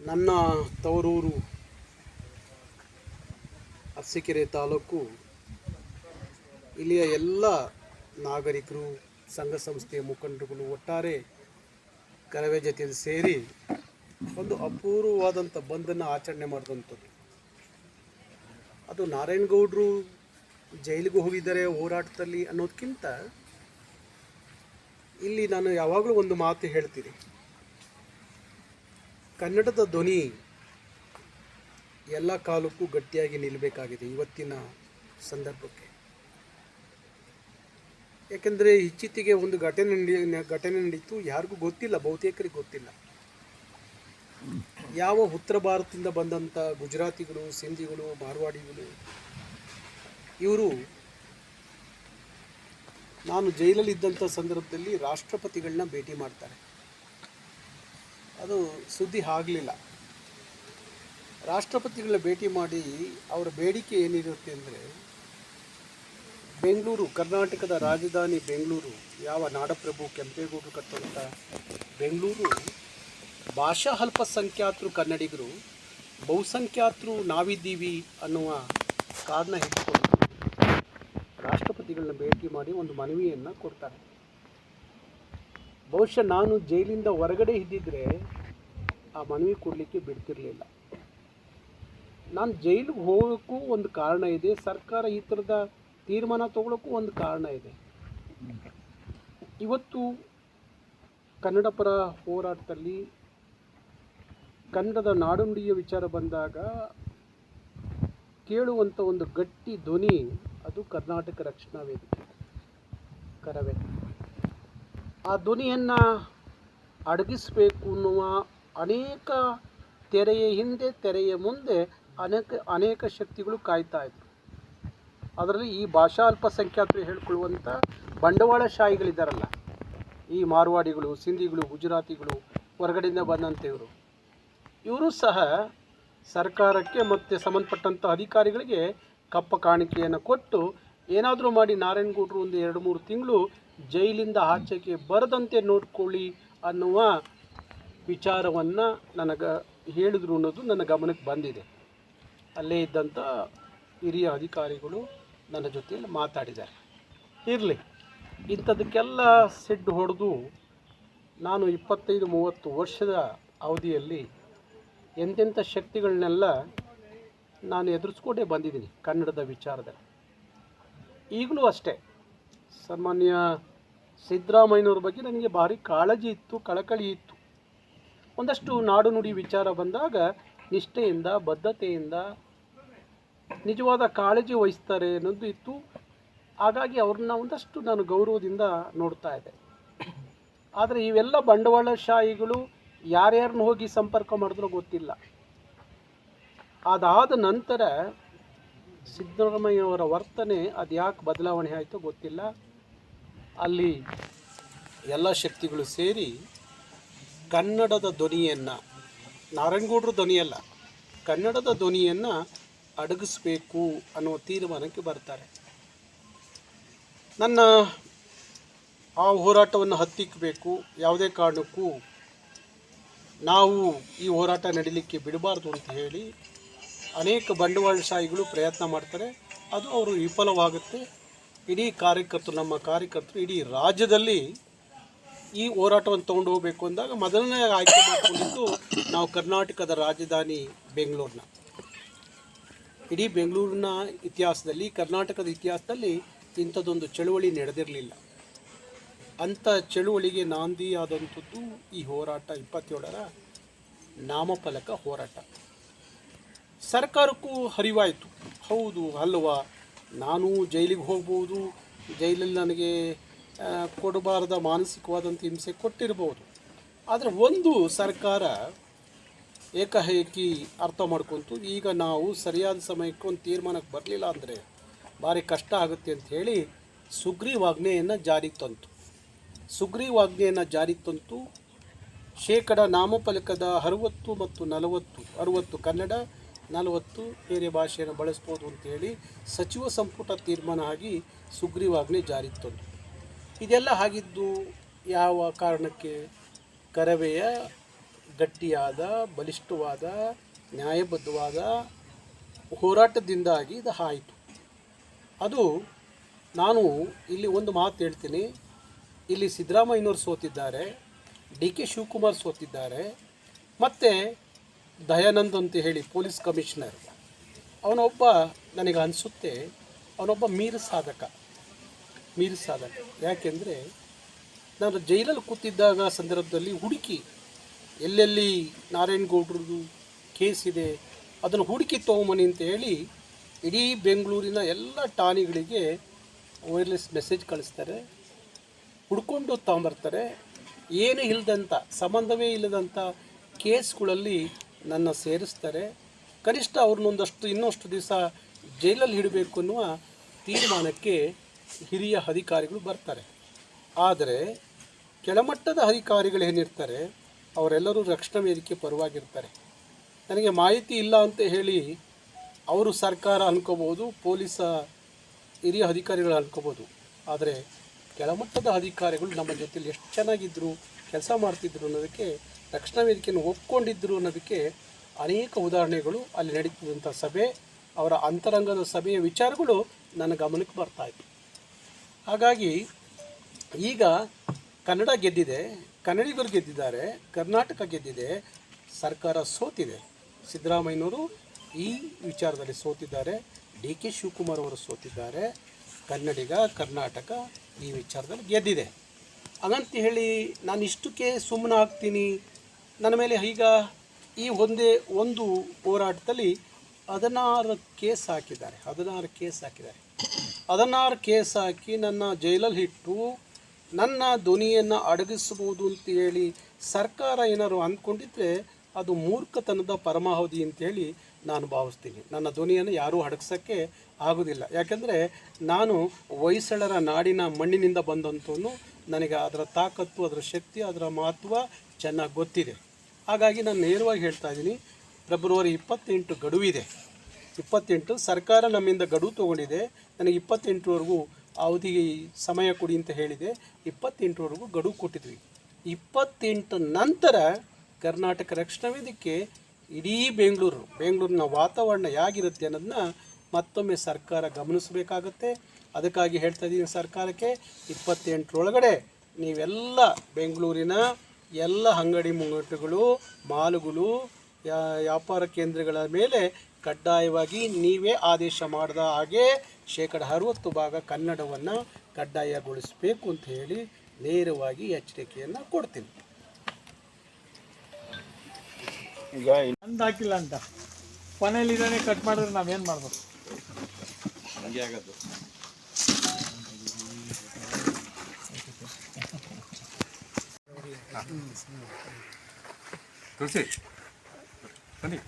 ನನ್ನ ತವರೂರು ಅರಸೀಕೆರೆ ತಾಲೂಕು ಇಲ್ಲಿಯ ಎಲ್ಲ ನಾಗರಿಕರು, ಸಂಘ ಸಂಸ್ಥೆಯ ಮುಖಂಡರುಗಳು ಒಟ್ಟಾರೆ ಕರವೇ ಜೊತೆಯಲ್ಲಿ ಸೇರಿ ಒಂದು ಅಪೂರ್ವವಾದಂಥ ಬಂದನ್ನು ಆಚರಣೆ ಮಾಡಿದಂಥದ್ದು. ಅದು ನಾರಾಯಣಗೌಡರು ಜೈಲಿಗೆ ಹೋಗಿದ್ದಾರೆ ಹೋರಾಟದಲ್ಲಿ ಅನ್ನೋದಕ್ಕಿಂತ ಇಲ್ಲಿ ನಾನು ಯಾವಾಗಲೂ ಒಂದು ಮಾತು ಹೇಳ್ತೀನಿ, ಕನ್ನಡದ ಧ್ವನಿ ಎಲ್ಲ ಕಾಲಕ್ಕೂ ಗಟ್ಟಿಯಾಗಿ ನಿಲ್ಲಬೇಕಾಗಿದೆ ಇವತ್ತಿನ ಸಂದರ್ಭಕ್ಕೆ. ಯಾಕೆಂದರೆ ಇತ್ತೀಚೆಗೆ ಒಂದು ಘಟನೆ ನಡೀತು, ಯಾರಿಗೂ ಗೊತ್ತಿಲ್ಲ, ಬಹುತೇಕರಿಗೆ ಗೊತ್ತಿಲ್ಲ. ಯಾವ ಉತ್ತರ ಭಾರತದಿಂದ ಬಂದಂಥ ಗುಜರಾತಿಗಳು, ಸಿಂಧಿಗಳು, ಮಾರ್ವಾಡಿಗಳು ಇವರು ನಾನು ಜೈಲಲ್ಲಿದ್ದಂಥ ಸಂದರ್ಭದಲ್ಲಿ ರಾಷ್ಟ್ರಪತಿಗಳನ್ನ ಭೇಟಿ ಮಾಡ್ತಾರೆ. ಅದು ಸುದ್ದಿ ಆಗಲಿಲ್ಲ. ರಾಷ್ಟ್ರಪತಿಗಳನ್ನ ಭೇಟಿ ಮಾಡಿ ಅವರ ಬೇಡಿಕೆ ಏನಿರುತ್ತೆ ಅಂದರೆ, ಬೆಂಗಳೂರು, ಕರ್ನಾಟಕದ ರಾಜಧಾನಿ ಬೆಂಗಳೂರು, ಯಾವ ನಾಡಪ್ರಭು ಕೆಂಪೇಗೌಡರು ಕಟ್ಟುವಂಥ ಬೆಂಗಳೂರು, ಭಾಷಾ ಅಲ್ಪಸಂಖ್ಯಾತರು ಕನ್ನಡಿಗರು, ಬಹುಸಂಖ್ಯಾತರು ನಾವಿದ್ದೀವಿ ಅನ್ನುವ ಕಾರಣ ಇಟ್ಕೊಂಡು ರಾಷ್ಟ್ರಪತಿಗಳನ್ನ ಭೇಟಿ ಮಾಡಿ ಒಂದು ಮನವಿಯನ್ನು ಕೊಡ್ತಾರೆ. ಬಹುಶಃ ನಾನು ಜೈಲಿಂದ ಹೊರಗಡೆ ಇದ್ದಿದ್ದರೆ ಆ ಮನವಿ ಕೊಡಲಿಕ್ಕೆ ಬಿಡ್ತಿರಲಿಲ್ಲ. ನಾನು ಜೈಲಿಗೆ ಹೋಗೋಕ್ಕೂ ಒಂದು ಕಾರಣ ಇದೆ, ಸರ್ಕಾರ ಈ ಥರದ ತೀರ್ಮಾನ ತಗೊಳ್ಳೋಕ್ಕೂ ಒಂದು ಕಾರಣ ಇದೆ. ಇವತ್ತು ಕನ್ನಡ ಪರ ಹೋರಾಟದಲ್ಲಿ ಕನ್ನಡದ ನಾಡುನುಡಿಯ ವಿಚಾರ ಬಂದಾಗ ಕೇಳುವಂಥ ಒಂದು ಗಟ್ಟಿ ಧ್ವನಿ ಅದು ಕರ್ನಾಟಕ ರಕ್ಷಣಾ ವೇದಿಕೆ, ಕರವೇ. ಆ ಧ್ವನಿಯನ್ನು ಅಡಗಿಸಬೇಕು ಅನ್ನುವ ಅನೇಕ ತೆರೆಯ ಹಿಂದೆ, ತೆರೆಯ ಮುಂದೆ ಅನೇಕ ಶಕ್ತಿಗಳು ಕಾಯ್ತಾ ಇದ್ರು. ಅದರಲ್ಲಿ ಈ ಭಾಷಾ ಅಲ್ಪಸಂಖ್ಯಾತರು ಹೇಳ್ಕೊಳ್ಳುವಂಥ ಬಂಡವಾಳಶಾಹಿಗಳಿದ್ದಾರಲ್ಲ, ಈ ಮಾರ್ವಾಡಿಗಳು, ಸಿಂಧಿಗಳು, ಗುಜರಾತಿಗಳು, ಹೊರಗಡೆಯಿಂದ ಬಂದಂಥವರು, ಇವರು ಸಹ ಸರ್ಕಾರಕ್ಕೆ ಮತ್ತು ಸಂಬಂಧಪಟ್ಟಂಥ ಅಧಿಕಾರಿಗಳಿಗೆ ಕಪ್ಪ ಕಾಣಿಕೆಯನ್ನು ಕೊಟ್ಟು ಏನಾದರೂ ಮಾಡಿ ನಾರಾಯಣಗೌಡರು ಒಂದು 2-3 ತಿಂಗಳು ಜೈಲಿಂದ ಆಚೆಗೆ ಬರದಂತೆ ನೋಡ್ಕೊಳ್ಳಿ ಅನ್ನುವ ವಿಚಾರವನ್ನು ನನಗೆ ಹೇಳಿದ್ರು ಅನ್ನೋದು ನನ್ನ ಗಮನಕ್ಕೆ ಬಂದಿದೆ. ಅಲ್ಲೇ ಇದ್ದಂಥ ಹಿರಿಯ ಅಧಿಕಾರಿಗಳು ನನ್ನ ಜೊತೆಯಲ್ಲಿ ಮಾತಾಡಿದ್ದಾರೆ. ಇರಲಿ, ಇಂಥದಕ್ಕೆಲ್ಲ ಸೆಡ್ಡು ಹೊಡೆದು ನಾನು 25-30 ವರ್ಷದ ಅವಧಿಯಲ್ಲಿ ಎಂತೆಂಥ ಶಕ್ತಿಗಳನ್ನೆಲ್ಲ ನಾನು ಎದುರಿಸ್ಕೊಂಡೇ ಬಂದಿದ್ದೀನಿ ಕನ್ನಡದ ವಿಚಾರದಲ್ಲಿ. ಈಗಲೂ ಅಷ್ಟೇ, ಸಾಮಾನ್ಯ ಸಿದ್ದರಾಮಯ್ಯನವ್ರ ಬಗ್ಗೆ ನನಗೆ ಭಾರಿ ಕಾಳಜಿ ಇತ್ತು, ಕಳಕಳಿ ಇತ್ತು. ಒಂದಷ್ಟು ನಾಡು ನುಡಿ ವಿಚಾರ ಬಂದಾಗ ನಿಷ್ಠೆಯಿಂದ, ಬದ್ಧತೆಯಿಂದ, ನಿಜವಾದ ಕಾಳಜಿ ವಹಿಸ್ತಾರೆ ಅನ್ನೋದು ಇತ್ತು. ಹಾಗಾಗಿ ಅವ್ರನ್ನ ಒಂದಷ್ಟು ನಾನು ಗೌರವದಿಂದ ನೋಡ್ತಾ ಇದ್ದೆ. ಆದರೆ ಇವೆಲ್ಲ ಬಂಡವಾಳಶಾಹಿಗಳು ಯಾರ್ಯಾರನ್ನ ಹೋಗಿ ಸಂಪರ್ಕ ಮಾಡಿದ್ರೂ ಗೊತ್ತಿಲ್ಲ. ಅದಾದ ನಂತರ ಸಿದ್ದರಾಮಯ್ಯವರ ವರ್ತನೆ ಅದು ಯಾಕೆ ಬದಲಾವಣೆ ಆಯಿತೋ ಗೊತ್ತಿಲ್ಲ. ಅಲ್ಲಿ ಎಲ್ಲ ಶಕ್ತಿಗಳು ಸೇರಿ ಕನ್ನಡದ ಧ್ವನಿಯನ್ನು, ನಾರಾಯಣಗೌಡರ ಧ್ವನಿಯಲ್ಲ, ಕನ್ನಡದ ಧ್ವನಿಯನ್ನು ಅಡಗಿಸ್ಬೇಕು ಅನ್ನೋ ತೀರ್ಮಾನಕ್ಕೆ ಬರ್ತಾರೆ. ನನ್ನ ಆ ಹೋರಾಟವನ್ನು ಹತ್ತಿಕ್ಕಬೇಕು, ಯಾವುದೇ ಕಾರಣಕ್ಕೂ ನಾವು ಈ ಹೋರಾಟ ನಡೀಲಿಕ್ಕೆ ಬಿಡಬಾರ್ದು ಅಂತ ಹೇಳಿ ಅನೇಕ ಬಂಡವಾಳಶಾಹಿಗಳು ಪ್ರಯತ್ನ ಮಾಡ್ತಾರೆ. ಅದು ಅವರು ವಿಫಲವಾಗುತ್ತೆ. ಇಡೀ ಕಾರ್ಯಕರ್ತರು, ನಮ್ಮ ಕಾರ್ಯಕರ್ತರು ಇಡೀ ರಾಜ್ಯದಲ್ಲಿ ಈ ಹೋರಾಟವನ್ನು ತೊಗೊಂಡು ಹೋಗಬೇಕು ಅಂದಾಗ ಮೊದಲನೇ ಆಯ್ಕೆ ಮಾಡಿಕೊಂಡಿದ್ದು ನಾವು ಕರ್ನಾಟಕದ ರಾಜಧಾನಿ ಬೆಂಗಳೂರನ್ನ. ಇಡೀ ಬೆಂಗಳೂರಿನ ಇತಿಹಾಸದಲ್ಲಿ, ಕರ್ನಾಟಕದ ಇತಿಹಾಸದಲ್ಲಿ ಇಂಥದ್ದೊಂದು ಚಳುವಳಿ ನಡೆದಿರಲಿಲ್ಲ. ಅಂಥ ಚಳುವಳಿಗೆ ನಾಂದಿ ಆದಂಥದ್ದು ಈ ಹೋರಾಟ, 27ರ ನಾಮಫಲಕ ಹೋರಾಟ. ಸರ್ಕಾರಕ್ಕೂ ಅರಿವಾಯಿತು, ಹೌದು ಅಲ್ವಾ, ನಾನು ಜೈಲಿಗೆ ಹೋಗ್ಬೋದು, ಜೈಲಲ್ಲಿ ನನಗೆ ಕೊಡಬಾರದ ಮಾನಸಿಕವಾದಂಥ ಹಿಂಸೆ ಕೊಟ್ಟಿರ್ಬೋದು. ಆದರೆ ಒಂದು ಸರ್ಕಾರ ಏಕಾಏಕಿ ಅರ್ಥ ಮಾಡ್ಕೊಂತು, ಈಗ ನಾವು ಸರಿಯಾದ ಸಮಯಕ್ಕೆ ಒಂದು ತೀರ್ಮಾನಕ್ಕೆ ಬರಲಿಲ್ಲ ಅಂದರೆ ಭಾರಿ ಕಷ್ಟ ಆಗುತ್ತೆ ಅಂತ ಹೇಳಿ ಸುಗ್ರೀವಾಜ್ಞೆಯನ್ನು ಜಾರಿಗೆ ತಂತು. ಸುಗ್ರೀವಾಜ್ಞೆಯನ್ನು ಜಾರಿಗೆ ತಂತು. ಶೇಕಡ ನಾಮಫಲಕದ 60 ಮತ್ತು 40, 60 ಕನ್ನಡ, 40 ಬೇರೆ ಭಾಷೆಯನ್ನು ಬಳಸ್ಬೋದು ಅಂತೇಳಿ ಸಚಿವ ಸಂಪುಟ ತೀರ್ಮಾನ ಆಗಿ ಸುಗ್ರೀವಾಜ್ಞೆ ಜಾರಿಗೆ ತಂತು. ಇದೆಲ್ಲ ಆಗಿದ್ದು ಯಾವ ಕಾರಣಕ್ಕೆ? ಕರವೆಯ ಗಟ್ಟಿಯಾದ ಬಲಿಷ್ಠವಾದ ನ್ಯಾಯಬದ್ಧವಾದ ಹೋರಾಟದಿಂದಾಗಿ ಇದು ಆಯಿತು. ಅದು ನಾನು ಇಲ್ಲಿ ಒಂದು ಮಾತು ಹೇಳ್ತೀನಿ. ಇಲ್ಲಿ ಸಿದ್ದರಾಮಯ್ಯನವರು ಸೋತಿದ್ದಾರೆ, ಡಿ ಕೆ ಶಿವಕುಮಾರ್ ಸೋತಿದ್ದಾರೆ, ಮತ್ತು ದಯಾನಂದ್ ಅಂತ ಹೇಳಿ ಪೊಲೀಸ್ ಕಮಿಷನರ್, ಅವನೊಬ್ಬ ನನಗೆ ಅನಿಸುತ್ತೆ ಅವನೊಬ್ಬ ಮೀರು ಸಾಧಕ. ಯಾಕೆಂದರೆ ನಾನು ಜೈಲಲ್ಲಿ ಕೂತಿದ್ದಾಗ ಸಂದರ್ಭದಲ್ಲಿ ಹುಡುಕಿ ಎಲ್ಲೆಲ್ಲಿ ನಾರಾಯಣಗೌಡ್ರದ್ದು ಕೇಸ್ ಇದೆ ಅದನ್ನು ಹುಡುಕಿ ತೊಗೊಂಬನಿ ಅಂತ ಹೇಳಿ ಇಡೀ ಬೆಂಗಳೂರಿನ ಎಲ್ಲ ಠಾಣೆಗಳಿಗೆ ವೈರ್ಲೆಸ್ ಮೆಸೇಜ್ ಕಳಿಸ್ತಾರೆ, ಹುಡ್ಕೊಂಡು ತಗೊಂಬರ್ತಾರೆ. ಏನು ಇಲ್ಲದಂಥ, ಸಂಬಂಧವೇ ಇಲ್ಲದಂಥ ಕೇಸ್ಗಳಲ್ಲಿ ನನ್ನ ಸೇರಿಸ್ತಾರೆ. ಕನಿಷ್ಠ ಅವ್ರನ್ನೊಂದಷ್ಟು ಇನ್ನಷ್ಟು ದಿವಸ ಜೈಲಲ್ಲಿ ಇಡಬೇಕು ಅನ್ನುವ ತೀರ್ಮಾನಕ್ಕೆ ಹಿರಿಯ ಅಧಿಕಾರಿಗಳು ಬರ್ತಾರೆ. ಆದರೆ ಕೆಳಮಟ್ಟದ ಅಧಿಕಾರಿಗಳು ಏನಿರ್ತಾರೆ ಅವರೆಲ್ಲರೂ ರಕ್ಷಣಾ ವೇದಿಕೆ ಪರವಾಗಿರ್ತಾರೆ. ನನಗೆ ಮಾಹಿತಿ ಇಲ್ಲ ಅಂತ ಹೇಳಿ ಅವರು ಸರ್ಕಾರ ಅನ್ಕೋಬೋದು, ಪೊಲೀಸ ಹಿರಿಯ ಅಧಿಕಾರಿಗಳು ಅನ್ಕೋಬೋದು. ಆದರೆ ಕೆಳಮಟ್ಟದ ಅಧಿಕಾರಿಗಳು ನಮ್ಮ ಜೊತೆಲಿ ಎಷ್ಟು ಚೆನ್ನಾಗಿದ್ದರು, ಕೆಲಸ ಮಾಡ್ತಿದ್ರು ಅನ್ನೋದಕ್ಕೆ, ರಕ್ಷಣಾ ವೇದಿಕೆಯನ್ನು ಒಪ್ಕೊಂಡಿದ್ದರು ಅನ್ನೋದಕ್ಕೆ ಅನೇಕ ಉದಾಹರಣೆಗಳು ಅಲ್ಲಿ ನಡೀತಿದ್ದಂಥ ಸಭೆ, ಅವರ ಅಂತರಂಗದ ಸಭೆಯ ವಿಚಾರಗಳು ನನ್ನ ಗಮನಕ್ಕೆ ಬರ್ತಾಯಿತ್ತು. ಹಾಗಾಗಿ ಈಗ ಕನ್ನಡ ಗೆದ್ದಿದೆ, ಕನ್ನಡಿಗರು ಗೆದ್ದಿದ್ದಾರೆ, ಕರ್ನಾಟಕ ಗೆದ್ದಿದೆ, ಸರ್ಕಾರ ಸೋತಿದೆ. ಸಿದ್ದರಾಮಯ್ಯನವರು ಈ ವಿಚಾರದಲ್ಲಿ ಸೋತಿದ್ದಾರೆ, ಡಿ ಕೆ ಶಿವಕುಮಾರ್ ಅವರು ಸೋತಿದ್ದಾರೆ, ಕನ್ನಡಿಗ ಕರ್ನಾಟಕ ಈ ವಿಚಾರದಲ್ಲಿ ಗೆದ್ದಿದೆ. ಹಾಗಂತ ಹೇಳಿ ನಾನು ಇಷ್ಟಕ್ಕೆ ಸುಮ್ಮನೆ ಆಗ್ತೀನಿ. ನನ್ನ ಮೇಲೆ ಈಗ ಈ ಒಂದು ಹೋರಾಟದಲ್ಲಿ 16 ಕೇಸ್ ಹಾಕಿದ್ದಾರೆ. 16 ಕೇಸ್ ಹಾಕಿ ನನ್ನ ಜೈಲಲ್ಲಿ ಇಟ್ಟು ನನ್ನ ಧ್ವನಿಯನ್ನು ಅಡಗಿಸ್ಬೋದು ಅಂತ ಹೇಳಿ ಸರ್ಕಾರ ಏನಾದ್ರು ಅಂದ್ಕೊಂಡಿದ್ರೆ ಅದು ಮೂರ್ಖತನದ ಪರಮಾವಧಿ ಅಂತೇಳಿ ನಾನು ಭಾವಿಸ್ತೀನಿ. ನನ್ನ ಧ್ವನಿಯನ್ನು ಯಾರೂ ಅಡಗಿಸೋಕ್ಕೆ ಆಗೋದಿಲ್ಲ. ಯಾಕೆಂದರೆ ನಾನು ಹೊಯ್ಸಳರ ನಾಡಿನ ಮಣ್ಣಿನಿಂದ ಬಂದಂಥವನು. ನನಗೆ ಅದರ ತಾಕತ್ತು, ಅದರ ಶಕ್ತಿ, ಅದರ ಮಹತ್ವ ಚೆನ್ನಾಗಿ ಗೊತ್ತಿದೆ. ಹಾಗಾಗಿ ನಾನು ನೇರವಾಗಿ ಹೇಳ್ತಾ ಇದ್ದೀನಿ, ಫೆಬ್ರವರಿ 28 ಗಡುವಿದೆ. 28 ಸರ್ಕಾರ ನಮ್ಮಿಂದ ಗಡುವು ತೊಗೊಂಡಿದೆ. ನನಗೆ 28ವರೆಗೂ ಅವಧಿ ಸಮಯ ಕೊಡಿ ಅಂತ ಹೇಳಿದೆ. 28ವರೆಗೂ ಗಡುವು ಕೊಟ್ಟಿದ್ವಿ. 28 ನಂತರ ಕರ್ನಾಟಕ ರಕ್ಷಣಾ ವೇದಿಕೆ ಇಡೀ ಬೆಂಗಳೂರಿನ ವಾತಾವರಣ ಹೇಗಿರುತ್ತೆ ಅನ್ನೋದನ್ನ ಮತ್ತೊಮ್ಮೆ ಸರ್ಕಾರ ಗಮನಿಸಬೇಕಾಗತ್ತೆ. ಅದಕ್ಕಾಗಿ ಹೇಳ್ತಾ ಇದ್ದೀನಿ ಸರ್ಕಾರಕ್ಕೆ, 28ರೊಳಗಡೆ ನೀವೆಲ್ಲ ಬೆಂಗಳೂರಿನ ಎಲ್ಲ ಅಂಗಡಿ ಮುಂಗಟ್ಟುಗಳು, ಮಾಲುಗಳು, ವ್ಯಾಪಾರ ಕೇಂದ್ರಗಳ ಮೇಲೆ ಕಡ್ಡಾಯವಾಗಿ ನೀವೇ ಆದೇಶ ಮಾಡಿದ ಹಾಗೆ 60% ಕನ್ನಡವನ್ನು ಕಡ್ಡಾಯಗೊಳಿಸಬೇಕು ಅಂತ ಹೇಳಿ ನೇರವಾಗಿ ಎಚ್ಚರಿಕೆಯನ್ನು ಕೊಡ್ತೀನಿ. ಈಗ ನಂದು ಹಾಕಿಲ್ಲ ಅಂತ ಕೊನೆಯಲ್ಲಿ ಇದನ್ನೇ ಕಟ್ ಮಾಡಿದ್ರೆ ನಾವೇನು ಮಾಡ್ಬೇಕು? ಹಂಗೆ ಆಗೋದು. ತುಳಸಿ ಬನ್ನಿ.